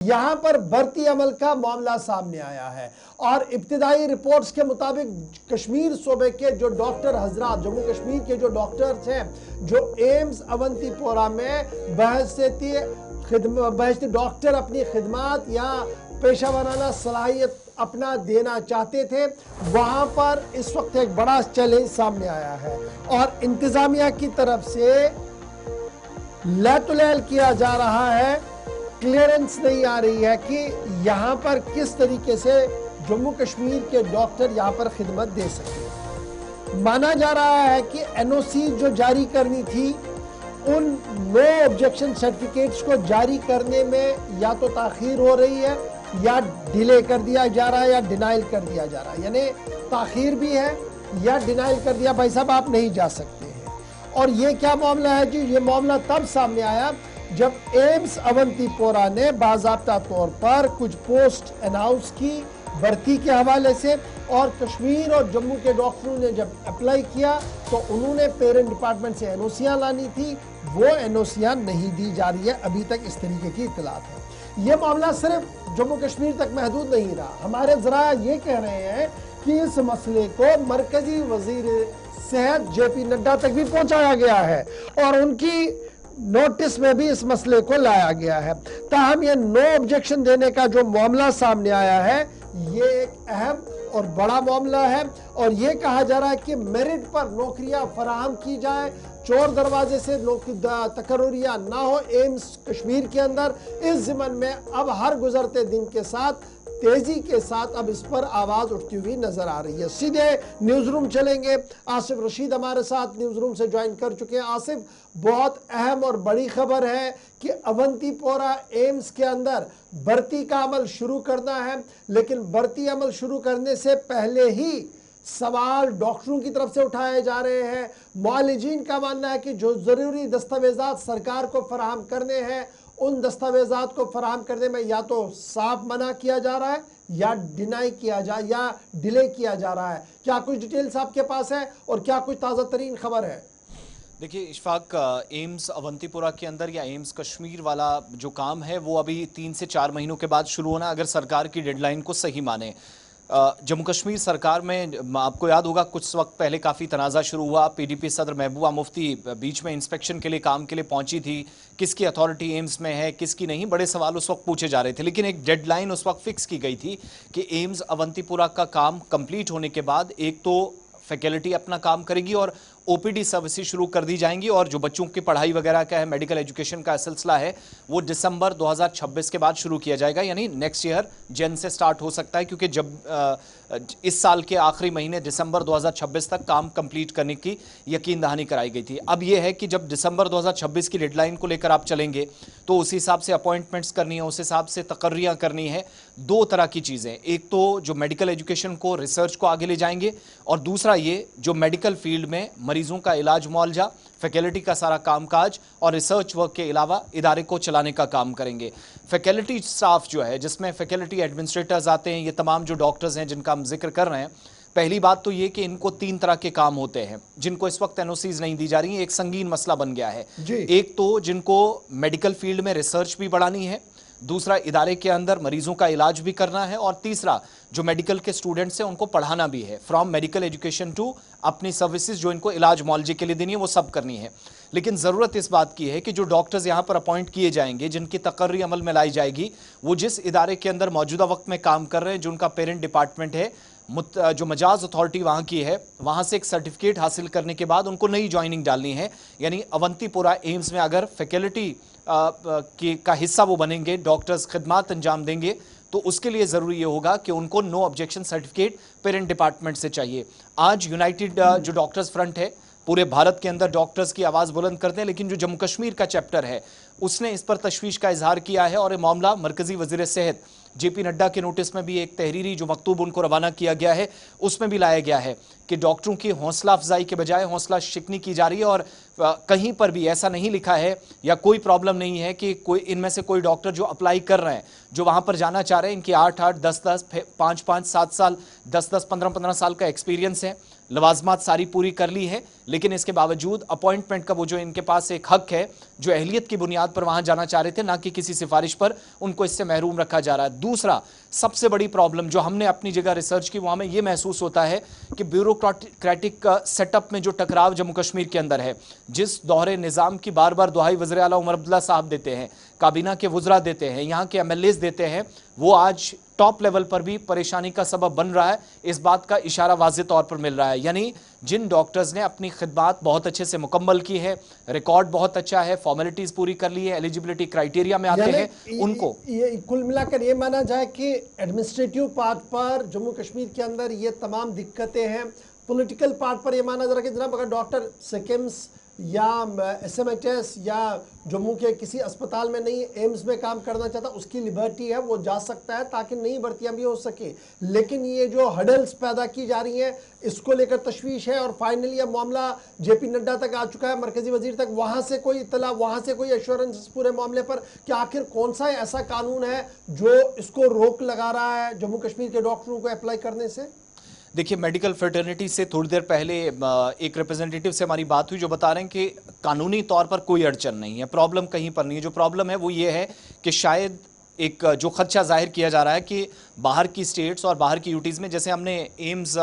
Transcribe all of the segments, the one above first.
यहां पर भर्ती अमल का मामला सामने आया है और इब्तिदाई रिपोर्ट्स के मुताबिक कश्मीर सूबे के जो डॉक्टर हजरात, जम्मू कश्मीर के जो डॉक्टर्स हैं, जो एम्स अवंतीपोरा में बहसती डॉक्टर अपनी खिदमत या पेशा वाराना सलाहियत अपना देना चाहते थे, वहां पर इस वक्त एक बड़ा चैलेंज सामने आया है और इंतजामिया की तरफ से लैतुलैल किया जा रहा है, क्लियरेंस नहीं आ रही है कि यहां पर किस तरीके से जम्मू कश्मीर के डॉक्टर यहां पर खिदमत दे सके। माना जा रहा है कि एनओसी जो जारी करनी थी, उन नो ऑब्जेक्शन सर्टिफिकेट्स को जारी करने में या तो ताखीर हो रही है या डिले कर दिया जा रहा है या डिनाइल कर दिया जा रहा है, यानी ताखीर भी है या डिनाइल कर दिया, भाई साहब आप नहीं जा सकते हैं। और ये क्या मामला है जी? ये मामला तब सामने आया जब एम्स अवंतीपोरा ने बाज़ाब्ता तौर पर कुछ पोस्ट अनाउंस की भर्ती के हवाले से, और कश्मीर और जम्मू के डॉक्टरों ने जब अप्लाई किया तो उन्होंने पेरेंट डिपार्टमेंट से एनओसियां लानी थी, वो एनओसियां नहीं दी जा रही है, अभी तक इस तरीके की इत्तलात है। ये मामला सिर्फ जम्मू कश्मीर तक महदूद नहीं रहा, हमारे जरा ये कह रहे हैं कि इस मसले को मरकजी वजीर सेहत जेपी नड्डा तक भी पहुंचाया गया है और उनकी नोटिस में भी इस मसले को लाया गया है। ताहम ये नो ऑब्जेक्शन देने का जो मामला सामने आया है, ये एक अहम और बड़ा मामला है और ये कहा जा रहा है कि मेरिट पर नौकरियां फराहम की जाए, चोर दरवाजे से तकर्रुरियां ना हो एम्स कश्मीर के अंदर। इस ज़िमन में अब हर गुजरते दिन के साथ तेजी के साथ अब इस पर आवाज उठती हुई नजर आ रही है। सीधे न्यूज रूम चलेंगे, आसिफ रशीद हमारे साथ न्यूज रूम से ज्वाइन कर चुके हैं। आसिफ, बहुत अहम और बड़ी खबर है कि अवंतीपोरा एम्स के अंदर भर्ती का अमल शुरू करना है, लेकिन भर्ती अमल शुरू करने से पहले ही सवाल डॉक्टरों की तरफ से उठाए जा रहे हैं। मुआलिजीन का मानना है कि जो जरूरी दस्तावेजात सरकार को फराहम करने हैं, उन दस्तावेजात को फराहम करने में या तो साफ मना किया जा रहा है या डिनाई किया या डिले किया जा रहा है। क्या कुछ डिटेल्स आपके पास है और क्या कुछ ताज़ा तरीन खबर है? देखिए इशफाक, एम्स अवंतीपोरा के अंदर या एम्स कश्मीर वाला जो काम है वो अभी 3 से 4 महीनों के बाद शुरू होना, अगर सरकार की डेडलाइन को सही माने। जम्मू कश्मीर सरकार में आपको याद होगा कुछ वक्त पहले काफ़ी तनाज़ा शुरू हुआ। पीडीपी सदर महबूबा मुफ्ती बीच में इंस्पेक्शन के लिए, काम के लिए पहुंची थी, किसकी अथॉरिटी एम्स में है किसकी नहीं, बड़े सवाल उस वक्त पूछे जा रहे थे। लेकिन एक डेडलाइन उस वक्त फिक्स की गई थी कि एम्स अवंतीपोरा का काम कंप्लीट होने के बाद एक तो फैकल्टी अपना काम करेगी और ओपीडी सर्विसेज शुरू कर दी जाएंगी, और जो बच्चों की पढ़ाई वगैरह का है, मेडिकल एजुकेशन का सिलसिला है, वो दिसंबर 2026 के बाद शुरू किया जाएगा, यानी नेक्स्ट ईयर जन से स्टार्ट हो सकता है, क्योंकि जब इस साल के आखिरी महीने दिसंबर 2026 तक काम कंप्लीट करने की यकीन दहानी कराई गई थी। अब यह है कि जब दिसंबर 2026 की डेडलाइन को लेकर आप चलेंगे तो उस हिसाब से अपॉइंटमेंट्स करनी है, उस हिसाब से तकर्रियाँ करनी है। दो तरह की चीज़ें, एक तो जो मेडिकल एजुकेशन को, रिसर्च को आगे ले जाएंगे, और दूसरा ये जो मेडिकल फील्ड में मरीजों का इलाज मुआवजा, फैकल्टी का सारा कामकाज और रिसर्च वर्क के अलावा इदारे को चलाने का काम करेंगे। फैकल्टी स्टाफ जो है, जिसमें फैकल्टी एडमिनिस्ट्रेटर्स आते हैं, ये तमाम जो डॉक्टर्स हैं जिनका हम जिक्र कर रहे हैं, पहली बात तो ये कि इनको 3 तरह के काम होते हैं जिनको इस वक्त एनओसीज नहीं दी जा रही है। एक संगीन मसला बन गया है। एक तो जिनको मेडिकल फील्ड में रिसर्च भी बढ़ानी है, दूसरा इदारे के अंदर मरीजों का इलाज भी करना है, और तीसरा जो मेडिकल के स्टूडेंट्स हैं उनको पढ़ाना भी है, फ्रॉम मेडिकल एजुकेशन टू अपनी सर्विसेज जो इनको इलाज मुआवजे के लिए देनी है वो सब करनी है। लेकिन ज़रूरत इस बात की है कि जो डॉक्टर्स यहाँ पर अपॉइंट किए जाएंगे, जिनकी तकर्री अमल में लाई जाएगी, वो जिस इदारे के अंदर मौजूदा वक्त में काम कर रहे हैं, जो उनका पेरेंट डिपार्टमेंट है, जो मजाज अथॉरिटी वहाँ की है, वहाँ से एक सर्टिफिकेट हासिल करने के बाद उनको नई ज्वाइनिंग डालनी है। यानी अवंतीपोरा एम्स में अगर फैकल्टी का हिस्सा वो बनेंगे, डॉक्टर्स खिदमत अंजाम देंगे, तो उसके लिए ज़रूरी ये होगा कि उनको no objection certificate parent department से चाहिए। आज यूनाइटेड जो डॉक्टर्स फ्रंट है, पूरे भारत के अंदर डॉक्टर्स की आवाज़ बुलंद करते हैं, लेकिन जो जम्मू कश्मीर का चैप्टर है उसने इस पर तशवीश का इजहार किया है, और ये मामला मरकज़ी वज़ीर सेहत जेपी नड्डा के नोटिस में भी एक तहरीरी जो मकतूब उनको रवाना किया गया है उसमें भी लाया गया है कि डॉक्टरों की हौसला अफजाई के बजाय हौसला शिकनी की जा रही है, और कहीं पर भी ऐसा नहीं लिखा है या कोई प्रॉब्लम नहीं है कि कोई इनमें से कोई डॉक्टर जो अप्लाई कर रहे हैं, जो वहाँ पर जाना चाह रहे हैं, इनकी 8-8, 10-10, 5-5, 7 साल, 10-10, 15-15 साल का एक्सपीरियंस है, लवाजमात सारी पूरी कर ली है, लेकिन इसके बावजूद अपॉइंटमेंट का वो जो इनके पास एक हक है, जो अहलियत की बुनियाद पर वहां जाना चाह रहे थे, ना कि किसी सिफारिश पर, उनको इससे महरूम रखा जा रहा है। दूसरा सबसे बड़ी प्रॉब्लम जो हमने अपनी जगह रिसर्च की, वहां में ये महसूस होता है कि ब्यूरोक्रेटिक सेटअप में जो टकराव जम्मू कश्मीर के अंदर है, जिस दोहरे निज़ाम की बार बार दुहाई वज़ीर आला उमर अब्दुल्ला साहब देते हैं, काबीना के वुज़रा देते हैं, यहाँ के एमएलएज देते हैं, वो आज टॉप लेवल पर भी परेशानी का सबब बन रहा है। इस बात का इशारा वाज़ेह तौर पर मिल रहा है। यानी जिन डॉक्टर्स ने अपनी खिदमात बहुत अच्छे से मुकम्मल की है, रिकॉर्ड बहुत अच्छा है, फॉर्मेलिटीज़ पूरी कर ली है, एलिजिबिलिटी क्राइटेरिया में आते हैं, उनको ये कुल मिलाकर ये माना जाए कि एडमिनिस्ट्रेटिव पार्ट पर जम्मू कश्मीर के अंदर ये तमाम दिक्कतें हैं। पॉलिटिकल पार्ट पर ये माना जा रहा है कि जनाब अगर डॉक्टर सिकिम्स या एसएमएचएस या जम्मू के किसी अस्पताल में नहीं, एम्स में काम करना चाहता, उसकी लिबर्टी है, वो जा सकता है ताकि नई भर्तियां भी हो सके। लेकिन ये जो हडल्स पैदा की जा रही हैं, इसको लेकर तशवीश है। और फाइनली अब मामला जेपी नड्डा तक आ चुका है, मरकजी वजीर तक, वहां से कोई इतला, वहां से कोई एश्योरेंस इस पूरे मामले पर कि आखिर कौन सा ऐसा कानून है जो इसको रोक लगा रहा है जम्मू कश्मीर के डॉक्टरों को अप्लाई करने से। देखिए, मेडिकल फ्रेटर्निटी से थोड़ी देर पहले एक रिप्रेजेंटेटिव से हमारी बात हुई जो बता रहे हैं कि कानूनी तौर पर कोई अड़चन नहीं है, प्रॉब्लम कहीं पर नहीं है। जो प्रॉब्लम है वो ये है कि शायद एक जो खदशा जाहिर किया जा रहा है कि बाहर की स्टेट्स और बाहर की यूटीज़ में, जैसे हमने एम्स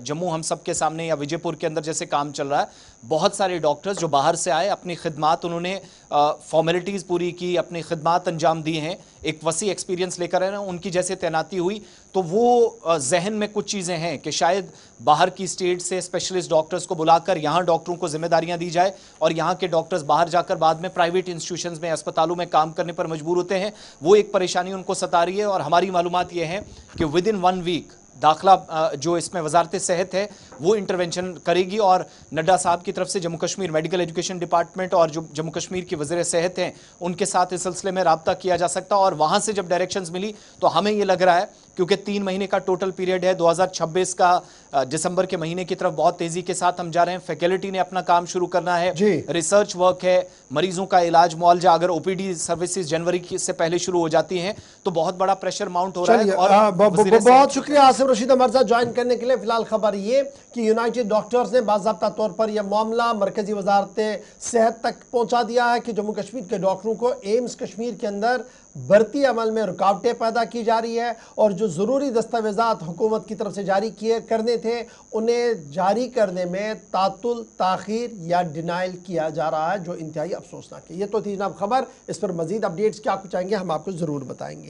जम्मू हम सब के सामने या विजयपुर के अंदर जैसे काम चल रहा है, बहुत सारे डॉक्टर्स जो बाहर से आए, अपनी खिदमात उन्होंने फॉर्मेलिटीज़ पूरी की, अपनी खिदमात अंजाम दी हैं, एक वसी एक्सपीरियंस लेकर आए ना, उनकी जैसे तैनाती हुई तो वो जहन में कुछ चीज़ें हैं कि शायद बाहर की स्टेट से स्पेशलिस्ट डॉक्टर्स को बुलाकर यहाँ डॉक्टरों को जिम्मेदारियाँ दी जाए और यहाँ के डॉक्टर्स बाहर जाकर बाद में प्राइवेट इंस्टीट्यूशंस में, अस्पतालों में काम करने पर मजबूर होते हैं। वो एक परेशानी उनको सता रही है। और हमारी मालूमात ये है कि विद इन 1 वीक दाखिला जो इसमें वजारत सेहत है वो इंटरवेंशन करेगी और नड्डा साहब की तरफ से Jammu Kashmir medical education department और जो जम्मू कश्मीर की वज़ीर सेहत हैं उनके साथ इस सिलसिले में रब्ता किया जा सकता। और वहाँ से जब डायरेक्शंस मिली तो हमें ये लग रहा है, क्योंकि 3 महीने का टोटल पीरियड है, 2026 का दिसंबर के महीने की तरफ बहुत तेज़ी के साथ हम जा रहे हैं। फैकल्टी ने अपना काम शुरू करना है, रिसर्च वर्क है, मरीजों का इलाज मुआवजा, अगर ओपीडी सर्विसेज जनवरी से पहले शुरू हो जाती हैं तो बहुत बड़ा प्रेशर माउंट हो रहा है। और बहुत शुक्रिया आसिफ रशीद मर्जा ज्वाइन करने के लिए। फिलहाल खबर ये कि यूनाइटेड डॉक्टर्स ने बाज़ाब्ता तौर पर यह मामला मरकजी वजारत सेहत तक पहुंचा दिया है कि जम्मू कश्मीर के डॉक्टरों को एम्स कश्मीर के अंदर भर्ती अमल में रुकावटें पैदा की जा रही है और जो ज़रूरी दस्तावेज़ात हुकूमत की तरफ से जारी करने थे, उन्हें जारी करने में तातुल, ताख़ीर या डिनाइल किया जा रहा है, जो इंतहाई अफसोसनाक है। ये तो थी जनाब खबर। इस पर मज़ीद अपडेट्स क्या कुछ आएंगे हम आपको ज़रूर बताएंगे।